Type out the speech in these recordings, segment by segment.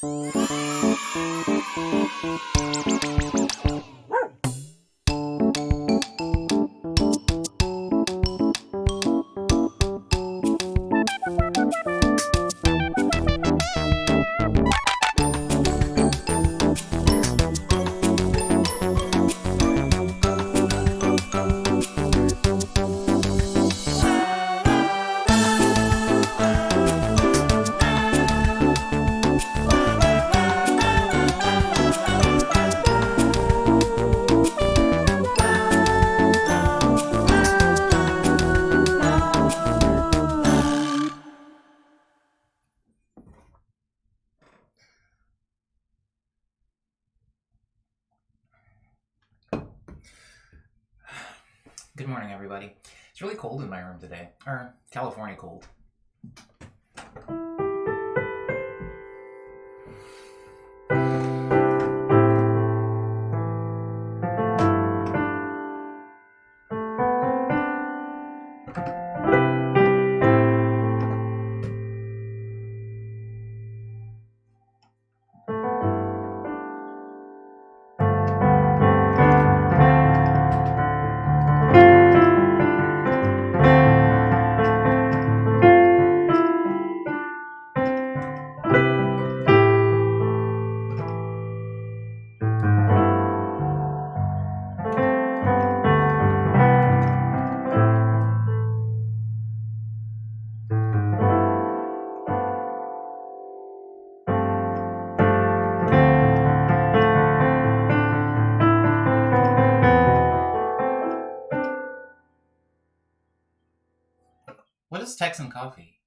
Good morning, everybody. It's really cold in my room today. Or California cold. What is Texan coffee?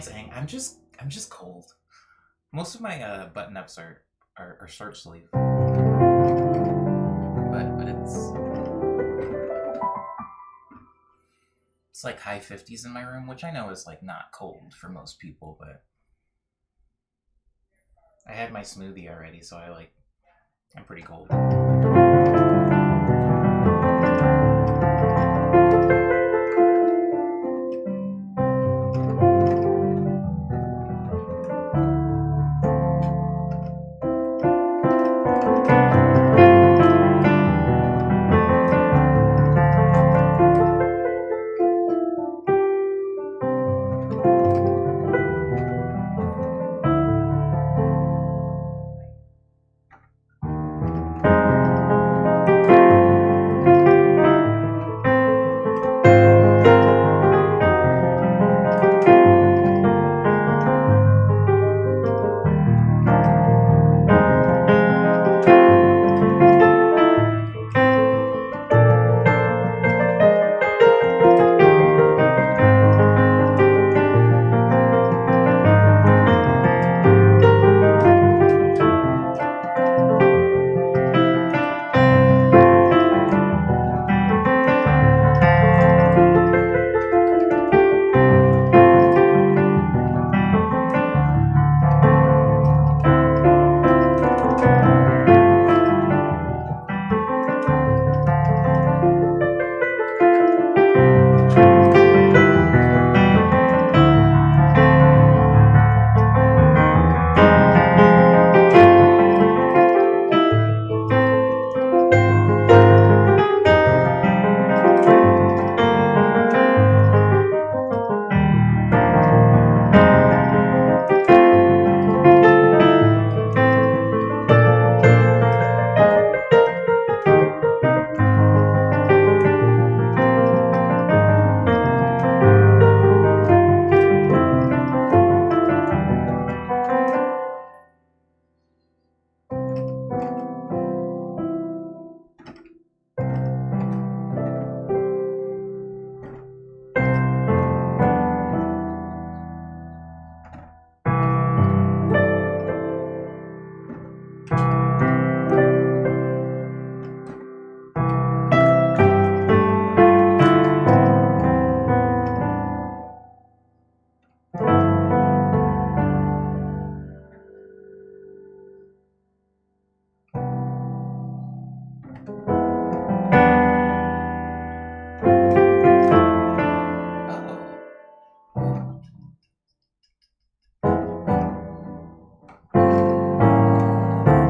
saying I'm just cold. Most of my button ups are short sleeve, but it's like high 50s in my room, which I know is like not cold for most people, but I had my smoothie already, so I'm pretty cold.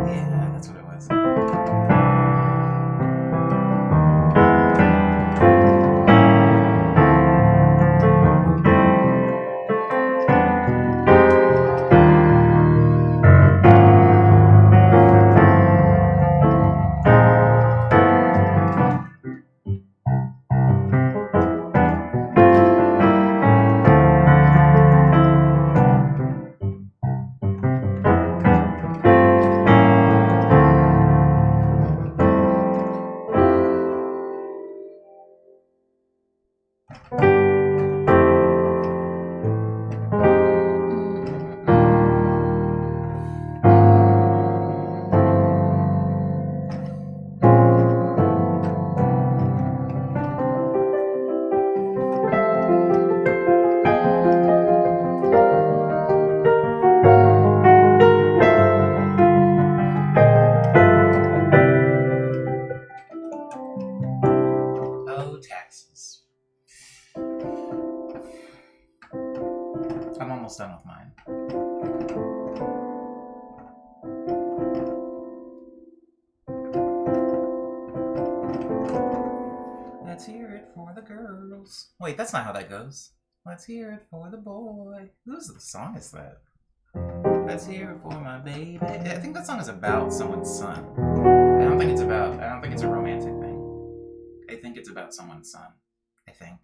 Yeah, that's what it was. Oh, taxes. I'm almost done with mine. Let's hear it for the girls. Wait, that's not how that goes. Let's hear it for the boy. Whose song is that? Let's hear it for my baby. I think that song is about someone's son. I don't think it's a romantic thing. I think it's about someone's son. I think.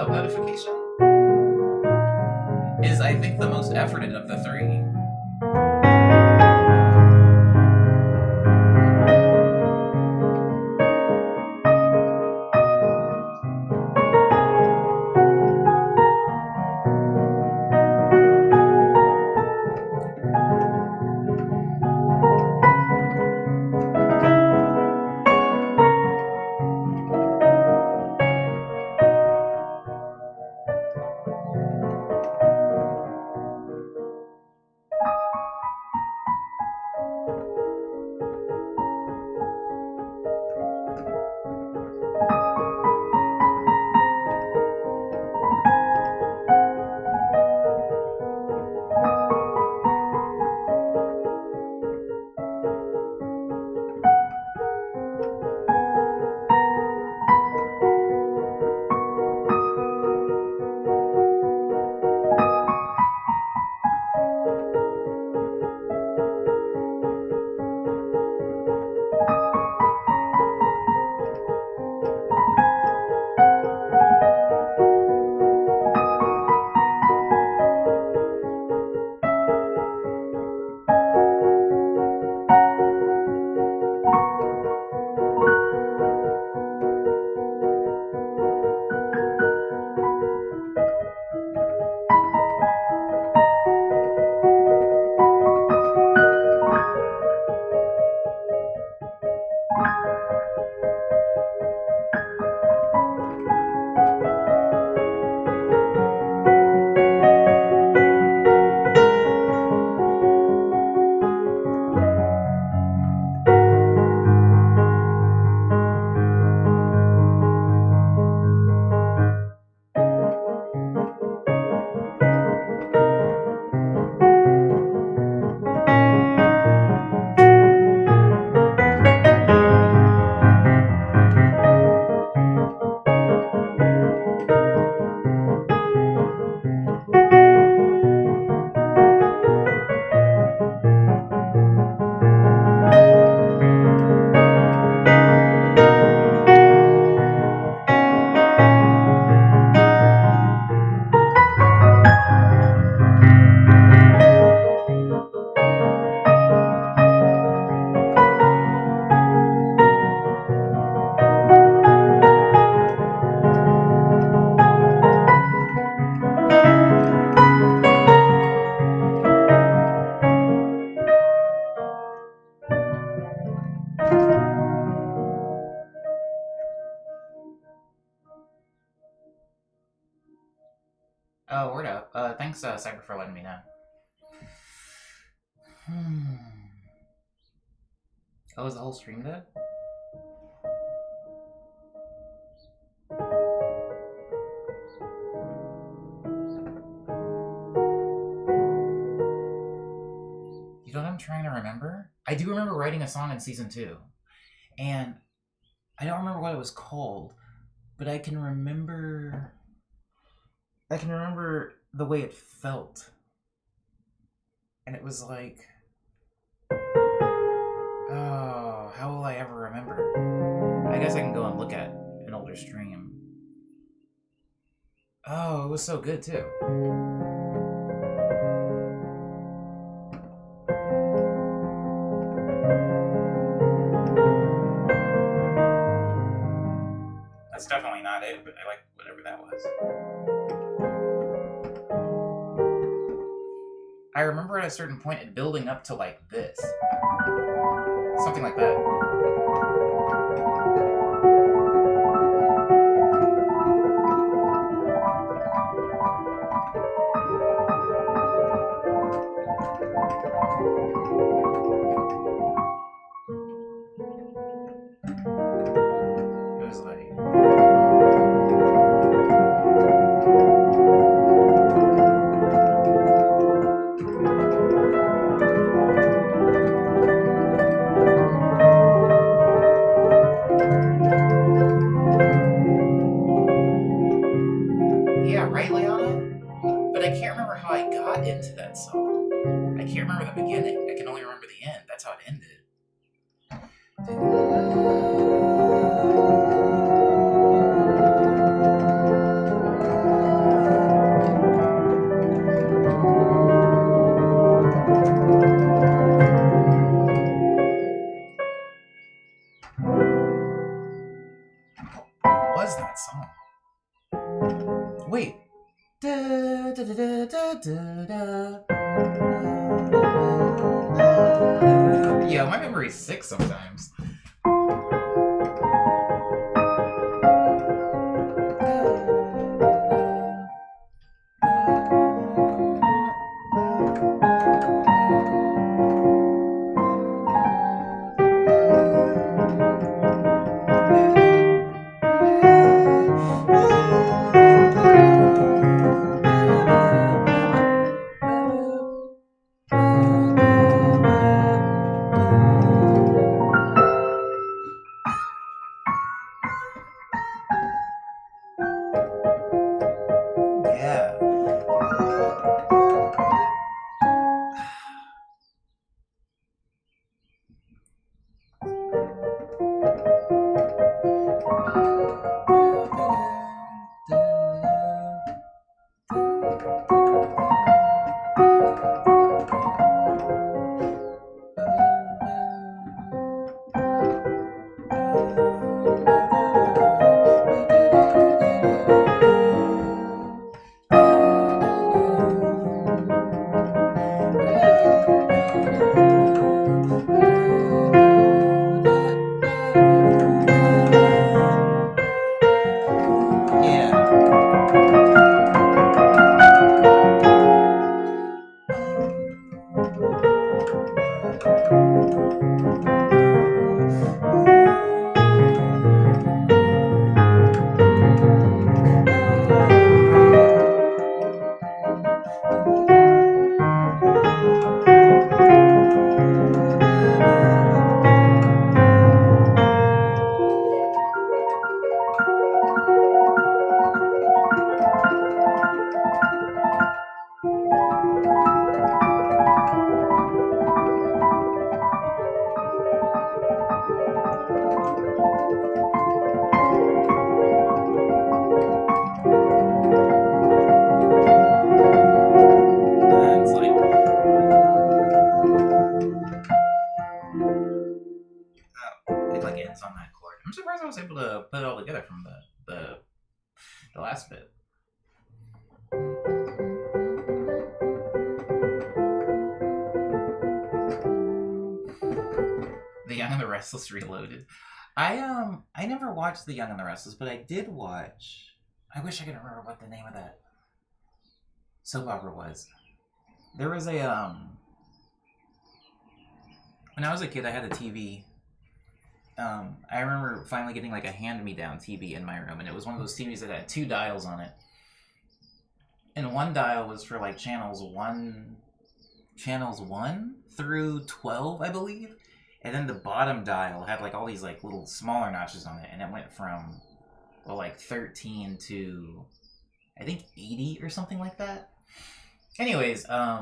pop-up notification is, I think, the most efforted of the three. Oh, word up. Thanks, Cyber, for letting me know. Oh, is the whole stream dead? You know what I'm trying to remember? I do remember writing a song in season 2. And I don't remember what it was called, but I can remember the way it felt. And it was like, oh, how will I ever remember? I guess I can go and look at an older stream. Oh, it was so good too. That's definitely not it, but I like whatever that was. I remember at a certain point it building up to like this. Something like that. It was like... Yeah, right, Liana? But I can't remember how I got into that song. I can't remember the beginning. I can only remember the end. That's how it ended. wait. Da, da, da, da, da, da, da. Yeah, my memory's sick sometimes. Yeah. On that chord. I'm surprised I was able to put it all together from the last bit. The Young and the Restless Reloaded. I never watched The Young and the Restless, but I did watch. I wish I could remember what the name of that soap opera was. There was a when I was a kid, I had a TV. I remember finally getting like a hand-me-down TV in my room, and it was one of those TVs that had 2 dials on it. And one dial was for like channels 1 through 12, I believe. And then the bottom dial had like all these like little smaller notches on it, and it went from like 13 to I think 80 or something like that. Anyways, I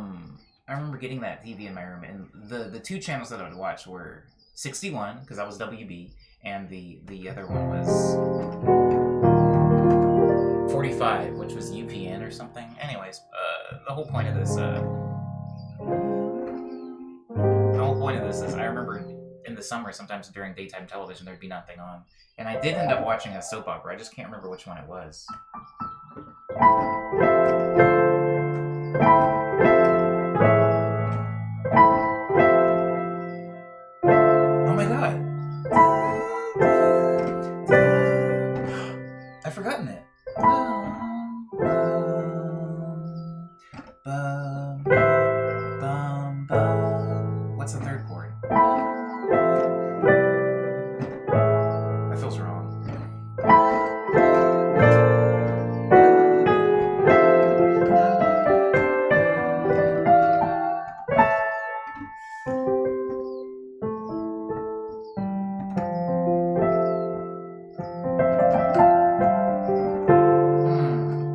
remember getting that TV in my room, and the 2 channels that I would watch were 61, because that was WB, and the other one was 45, which was UPN or something. Anyways, the whole point of this is I remember in the summer, sometimes during daytime television, there'd be nothing on, and I did end up watching a soap opera. I just can't remember which one it was. Oh my god. I've forgotten it. What's the third chord? That feels wrong.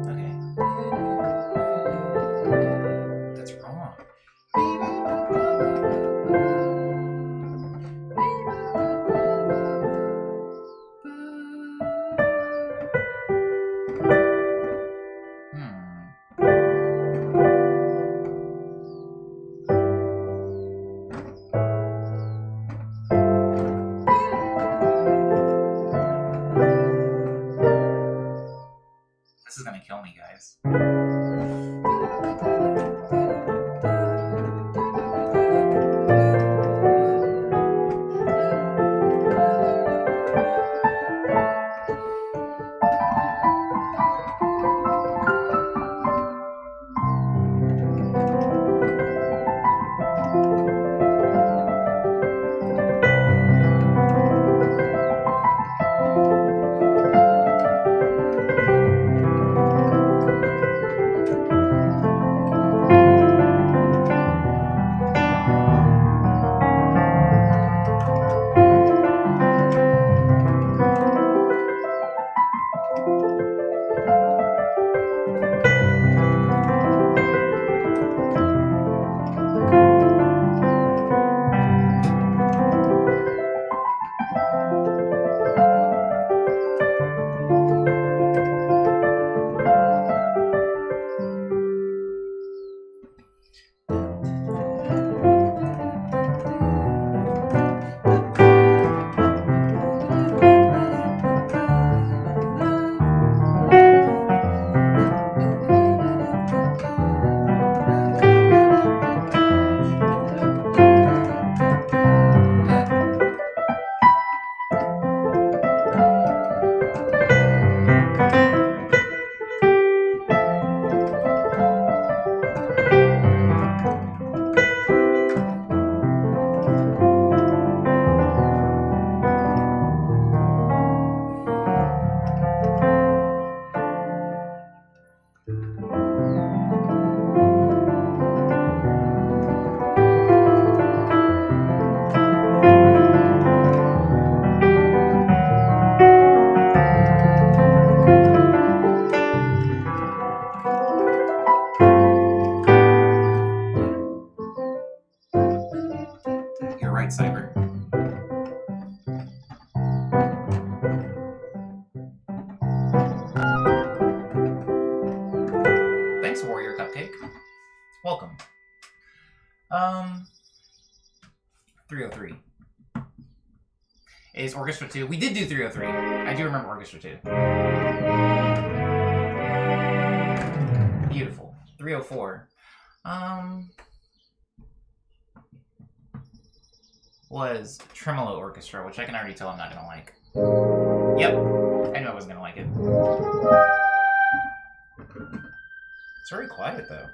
Okay. This is gonna kill me, guys. You're right, Cyber. Thanks, Warrior Cupcake. Welcome. 303 is Orchestra 2. We did do 303. I do remember Orchestra 2. Beautiful. 304. Was Tremolo Orchestra, which I can already tell I'm not gonna like. Yep. I knew I wasn't gonna like it. It's very quiet, though.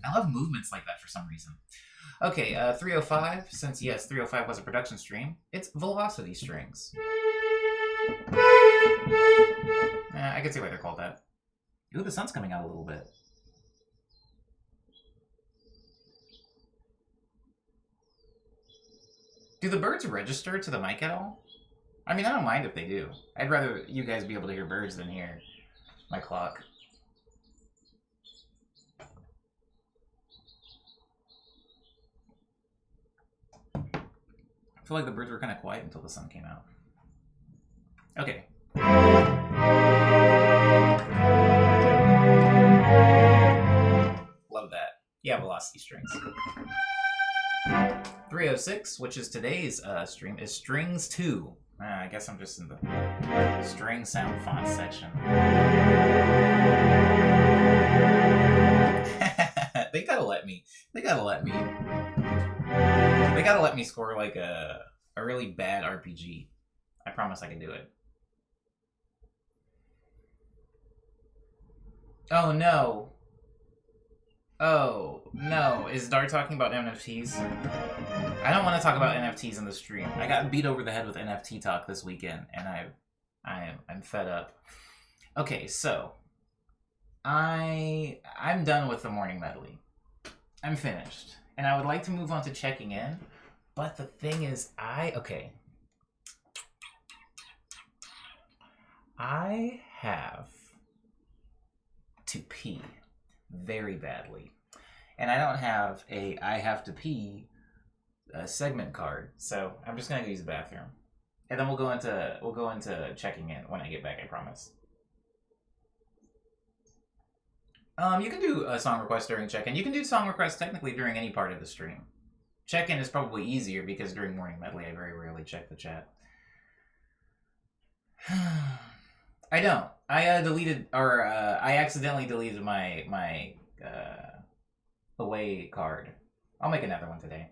I love movements like that for some reason. Okay, 305, since yes, 305 was a production stream, it's Velocity Strings. I can see why they're called that. Ooh, the sun's coming out a little bit. Do the birds register to the mic at all? I mean, I don't mind if they do. I'd rather you guys be able to hear birds than hear my clock. I feel like the birds were kind of quiet until the sun came out. Okay. Love that. Yeah, Velocity Strings. 306, which is today's stream, is Strings 2. I guess I'm just in the string sound font section. They gotta let me. They gotta let me score like a really bad RPG. I promise I can do it. Oh no. Oh no. Is Dart talking about NFTs? I don't want to talk about NFTs in the stream. I got beat over the head with NFT talk this weekend, and I'm fed up. Okay, so I'm done with the morning medley. I'm finished. And I would like to move on to checking in, but the thing is, I have to pee very badly. And I don't have a I have to pee a segment card, so I'm just gonna use the bathroom, and then we'll go into checking in when I get back. I promise. You can do a song request during check-in. You can do song requests technically during any part of the stream. Check-in is probably easier because during morning medley, I very rarely check the chat. I don't. I deleted, or I accidentally deleted my away card. I'll make another one today.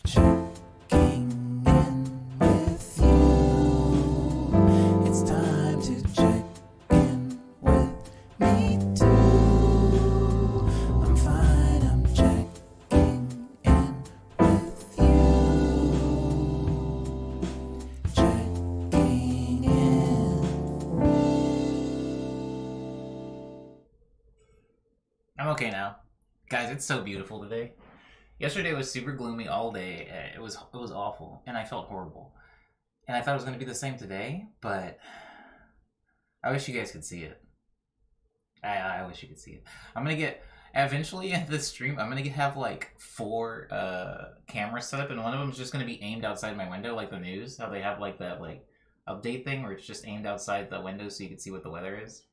Checking in with you. It's time to check in with me too. I'm fine, I'm checking in with you. Checking in. I'm okay now. Guys, it's so beautiful today. Yesterday was super gloomy all day. It was awful, and I felt horrible. And I thought it was going to be the same today, but I wish you guys could see it. I wish you could see it. I'm going to get, eventually in this stream, I'm going to have like 4 cameras set up, and one of them is just going to be aimed outside my window, like the news, how they have like that like update thing where it's just aimed outside the window so you can see what the weather is.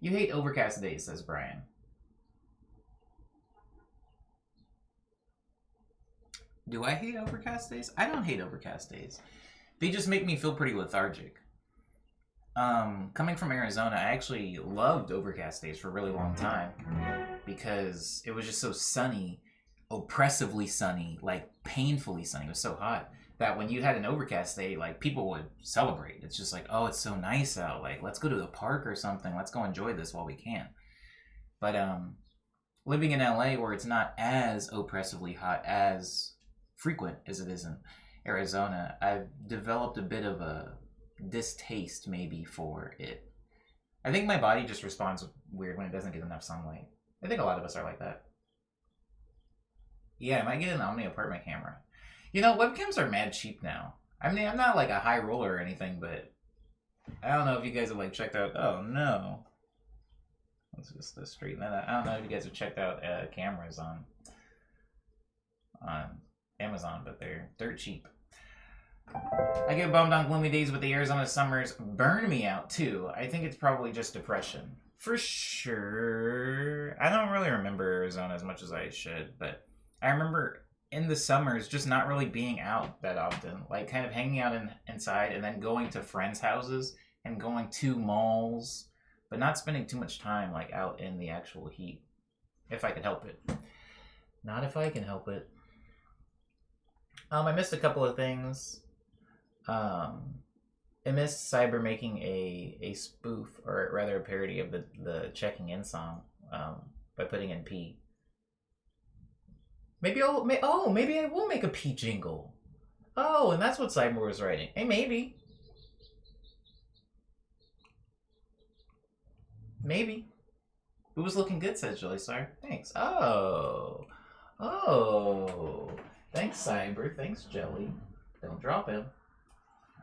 You hate overcast days, says Brian. Do I hate overcast days? I don't hate overcast days. They just make me feel pretty lethargic. Coming from Arizona, I actually loved overcast days for a really long time because it was just so sunny, oppressively sunny, like painfully sunny. It was so hot that when you had an overcast day, like people would celebrate. It's just like, oh, it's so nice out. Like, let's go to the park or something. Let's go enjoy this while we can. But living in LA where it's not as oppressively hot as frequent as it is in Arizona, I've developed a bit of a distaste maybe for it. I think my body just responds weird when it doesn't get enough sunlight. I think a lot of us are like that. Yeah, I might get an Omni apartment camera. You know, webcams are mad cheap now. I mean, I'm not like a high roller or anything, but I don't know if you guys have like checked out, oh no. Let's just straighten that out. I don't know if you guys have checked out cameras on Amazon, but they're dirt cheap. I get bummed on gloomy days, but the Arizona summers burn me out too. I think it's probably just depression. For sure. I don't really remember Arizona as much as I should, but I remember in the summers just not really being out that often. Like kind of hanging out inside and then going to friends' houses and going to malls, but not spending too much time like out in the actual heat. If I could help it. Not if I can help it. I missed a couple of things. I missed Cyber making a spoof, or rather a parody of the checking in song, by putting in P. Maybe maybe I will make a P jingle. Oh, and that's what Cyber was writing. Hey, maybe. Maybe. It was looking good, says Jelly Star. Thanks. Oh. Thanks, Cyber. Thanks, Jelly. Don't drop him.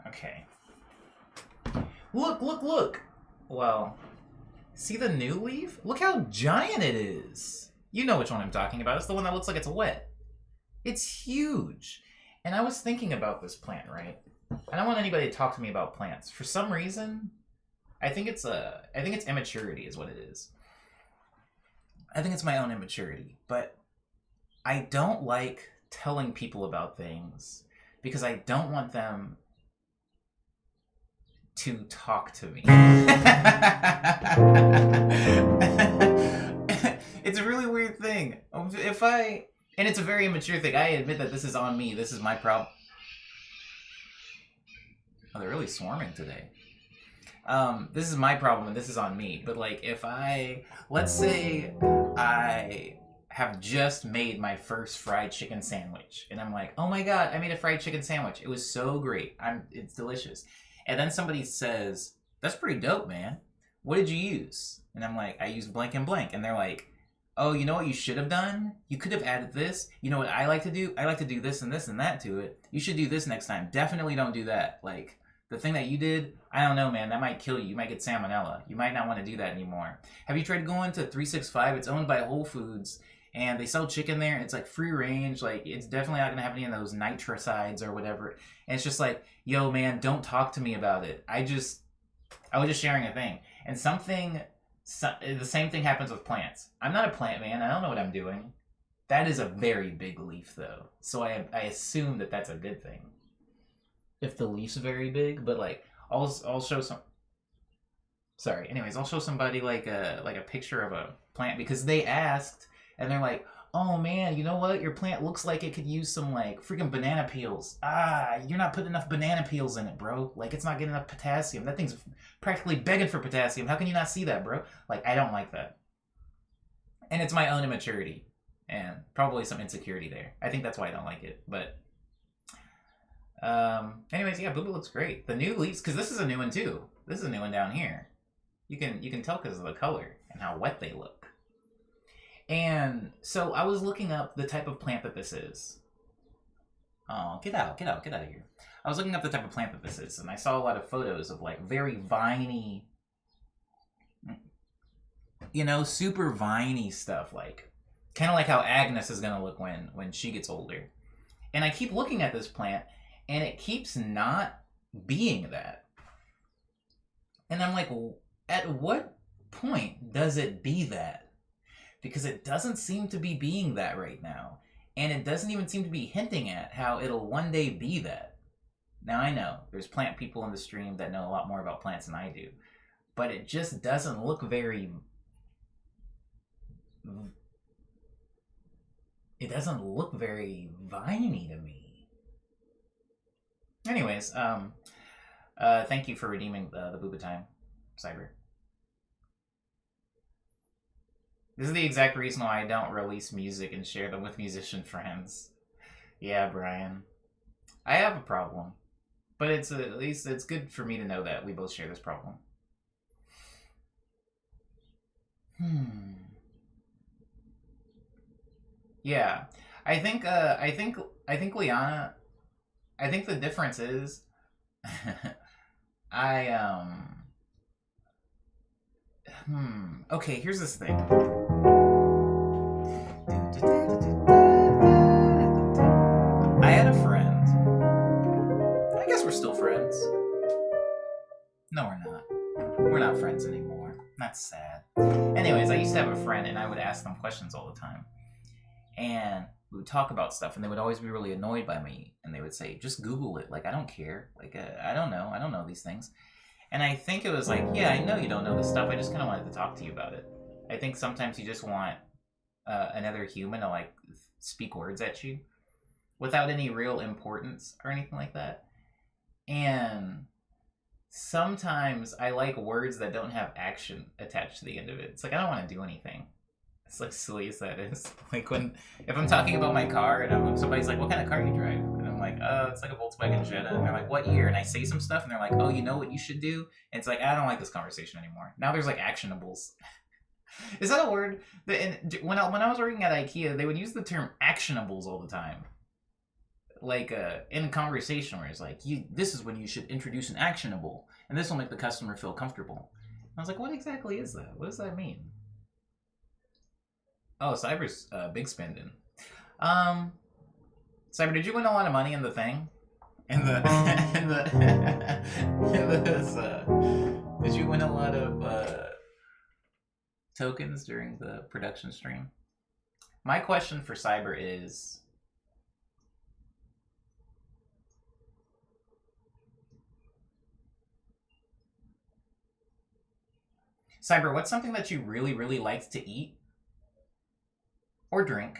Okay. Look! Well, see the new leaf? Look how giant it is! You know which one I'm talking about. It's the one that looks like it's wet. It's huge. And I was thinking about this plant, right? I don't want anybody to talk to me about plants. For some reason, I think it's immaturity is what it is. I think it's my own immaturity. But I don't like telling people about things because I don't want them to talk to me. It's a really weird thing. And it's a very immature thing. I admit that this is on me. This is my problem. Oh, they're really swarming today. This is my problem and this is on me. But like, let's say I have just made my first fried chicken sandwich, and I'm like, oh my god, I made a fried chicken sandwich. It was so great. It's delicious. And then somebody says, that's pretty dope, man. What did you use? And I'm like, I used blank and blank. And they're like, oh, you know what you should have done? You could have added this. You know what I like to do? I like to do this and this and that to it. You should do this next time. Definitely don't do that. Like, the thing that you did, I don't know, man. That might kill you. You might get salmonella. You might not want to do that anymore. Have you tried going to 365? It's owned by Whole Foods. And they sell chicken there. It's like free range. Like, it's definitely not going to have any of those nitricides or whatever. And it's just like, yo, man, don't talk to me about it. I was just sharing a thing. And the same thing happens with plants. I'm not a plant man. I don't know what I'm doing. That is a very big leaf, though. So I assume that that's a good thing. If the leaf's very big, but like, I'll show some. Sorry. Anyways, I'll show somebody like a picture of a plant because they asked. And they're like, oh man, you know what? Your plant looks like it could use some like freaking banana peels. You're not putting enough banana peels in it, bro. Like, it's not getting enough potassium. That thing's practically begging for potassium. How can you not see that, bro? Like, I don't like that. And it's my own immaturity and probably some insecurity there. I think that's why I don't like it. But anyways, yeah, Booba looks great. The new leaves, because this is a new one too. This is a new one down here. You can tell because of the color and how wet they look. And so I was looking up the type of plant that this is. Oh, get out of here. I was looking up the type of plant that this is, and I saw a lot of photos of like very viney, super viney stuff, like kind of like how Agnes is going to look when she gets older. And I keep looking at this plant, and it keeps not being that. And I'm like, at what point does it be that? Because it doesn't seem to be being that right now. And it doesn't even seem to be hinting at how it'll one day be that. Now, I know there's plant people in the stream that know a lot more about plants than I do. But it just doesn't look very... It doesn't look very viney to me. Anyways, thank you for redeeming the Booba time, Cyber. This is the exact reason why I don't release music and share them with musician friends. Yeah, Brian. I have a problem. But at least it's good for me to know that we both share this problem. Yeah. I think Liana, I think the difference is okay, here's this thing. I had a friend. I guess we're still friends. No, we're not. We're not friends anymore. That's sad. Anyways, I used to have a friend, and I would ask them questions all the time. And we would talk about stuff, and they would always be really annoyed by me. And they would say, just Google it. Like, I don't care. Like, I don't know. I don't know these things. And I think it was like, yeah, I know you don't know this stuff. I just kind of wanted to talk to you about it. I think sometimes you just want another human to, like, speak words at you. without any real importance or anything like that. And sometimes I like words that don't have action attached to the end of it. It's like, I don't want to do anything. It's like silly as that is. Like if I'm talking about my car and somebody's like, what kind of car do you drive? And I'm like, it's like a Volkswagen Jetta. And they're like, what year? And I say some stuff and they're like, oh, you know what you should do? And it's like, I don't like this conversation anymore. Now there's like actionables. Is that a word? When I was working at IKEA, they would use the term actionables all the time. Like in conversation where it's like, this is when you should introduce an actionable. And this will make the customer feel comfortable. And I was like, what exactly is that? What does that mean? Oh, Cyber's big spending. Cyber, did you win a lot of money in the thing? Did you win a lot of tokens during the production stream? My question for Cyber is, Cyber, what's something that you really, really liked to eat or drink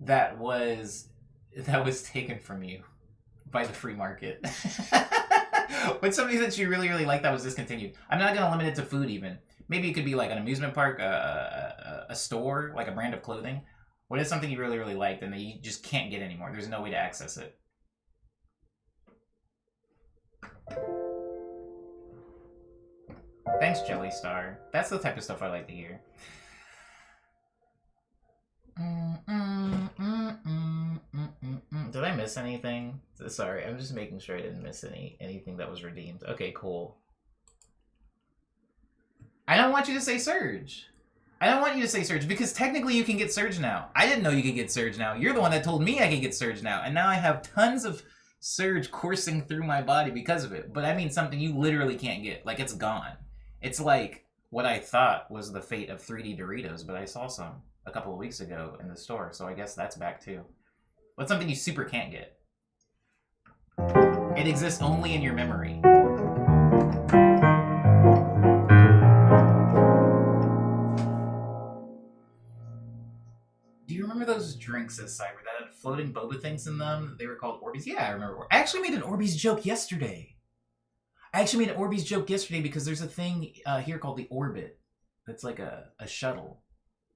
that was taken from you by the free market? What's something that you really, really liked that was discontinued? I'm not going to limit it to food even. Maybe it could be like an amusement park, a store, like a brand of clothing. What is something you really, really liked and that you just can't get anymore? There's no way to access it. Thanks, Jelly Star. That's the type of stuff I like to hear. Did I miss anything? Sorry, I'm just making sure I didn't miss anything that was redeemed. Okay, cool. I don't want you to say Surge. I don't want you to say Surge because technically you can get Surge now. I didn't know you could get Surge now. You're the one that told me I could get Surge now. And now I have tons of Surge coursing through my body because of it. But I mean something you literally can't get. Like, it's gone. It's like what I thought was the fate of 3D Doritos, but I saw some a couple of weeks ago in the store, so I guess that's back too. What's something you super can't get? It exists only in your memory. Do you remember those drinks at Cyber that had floating boba things in them? They were called Orbeez? Yeah, I remember. I actually made an Orbeez joke yesterday. Because there's a thing here called the Orbit. That's like a shuttle.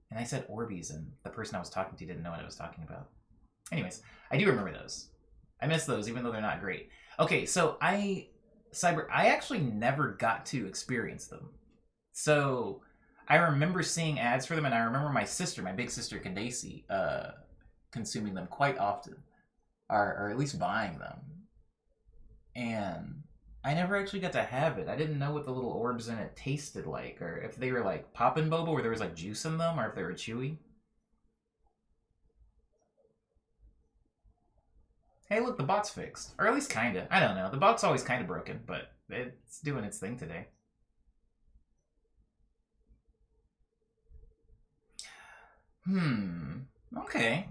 And I said Orbeez, and the person I was talking to didn't know what I was talking about. Anyways, I do remember those. I miss those, even though they're not great. Okay, so I actually never got to experience them. So I remember seeing ads for them, and I remember my big sister Candace, consuming them quite often, or at least buying them. And I never actually got to have it. I didn't know what the little orbs in it tasted like, or if they were like poppin' boba where there was like juice in them, or if they were chewy. Hey, look, the bot's fixed. Or at least kinda. I don't know. The bot's always kinda broken, but it's doing its thing today. Okay.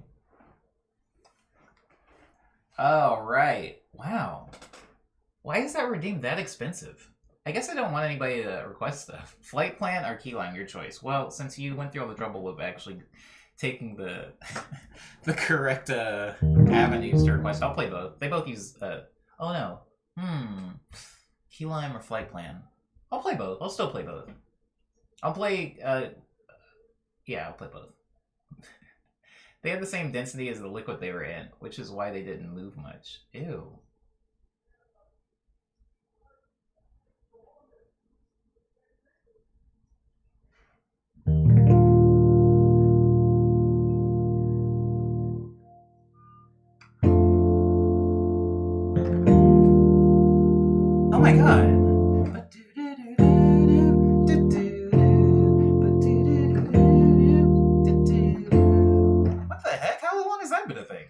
Oh, right. Wow. Why is that redeemed that expensive? I guess I don't want anybody to request stuff. Flight plan or keyline, your choice. Well, since you went through all the trouble of actually taking the the correct avenues to request, I'll play both. They both use oh no. Keyline or flight plan. I'll play both. I'll still play both. I'll play yeah, I'll play both. They had the same density as the liquid they were in, which is why they didn't move much. Ew. Oh my god. What the heck? How long has that been a thing?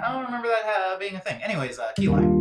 I don't remember that being a thing. Anyways, keyline.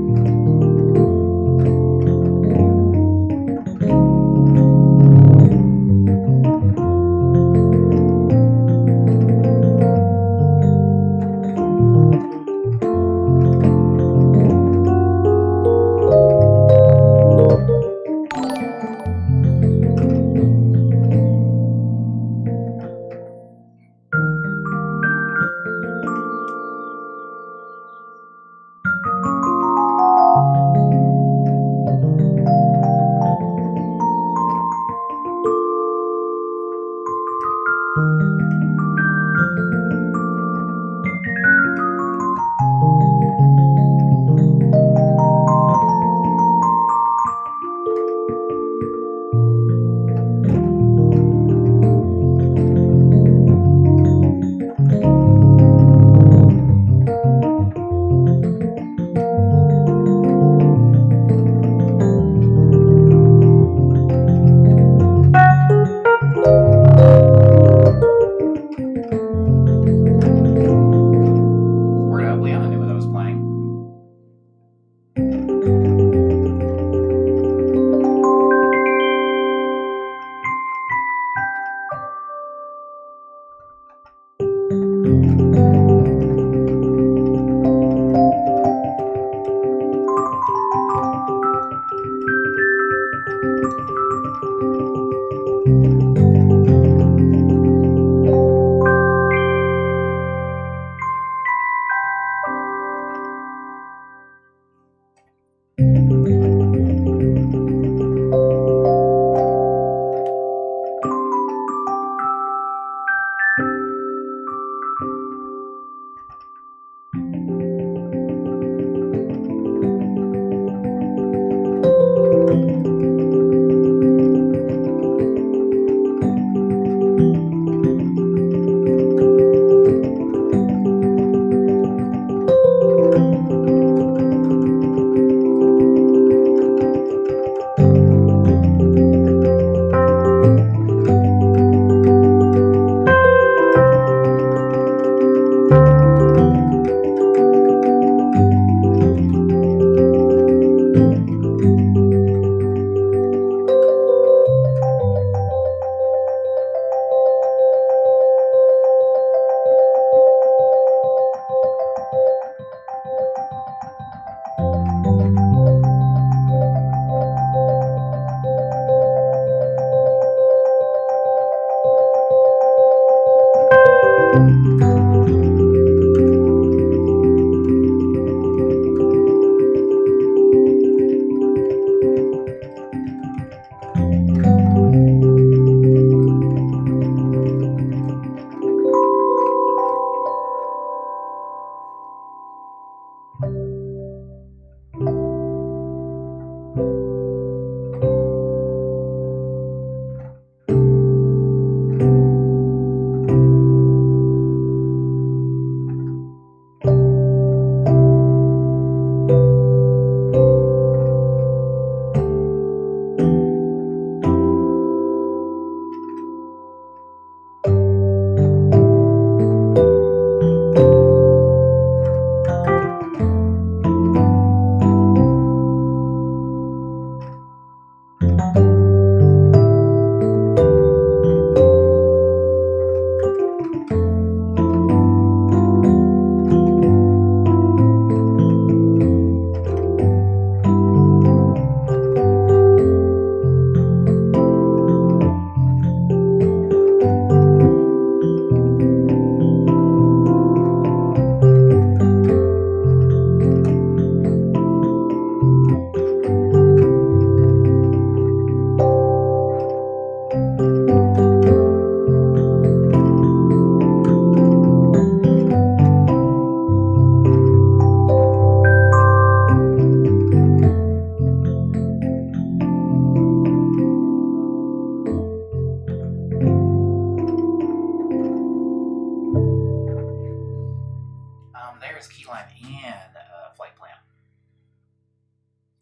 There's Keyline and Flight Plan.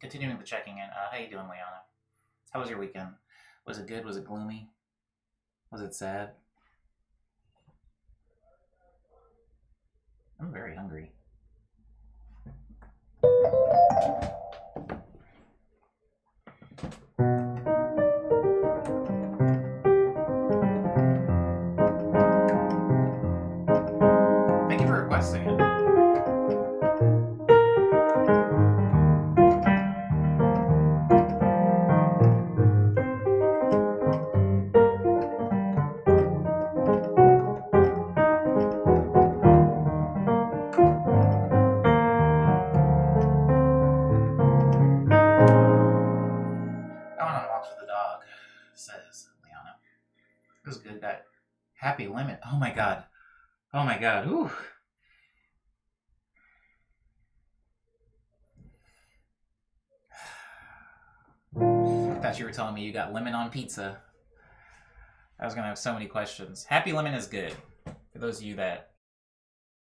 Continuing the checking in. How you doing, Liana? How was your weekend? Was it good? Was it gloomy? Was it sad? I'm very hungry. Thank you for requesting it. Says Liana. It was good. That happy limit. Oh my god. Oh my god. Ooh. I thought you were telling me you got lemon on pizza. I was gonna have so many questions. Happy lemon is good. For those of you that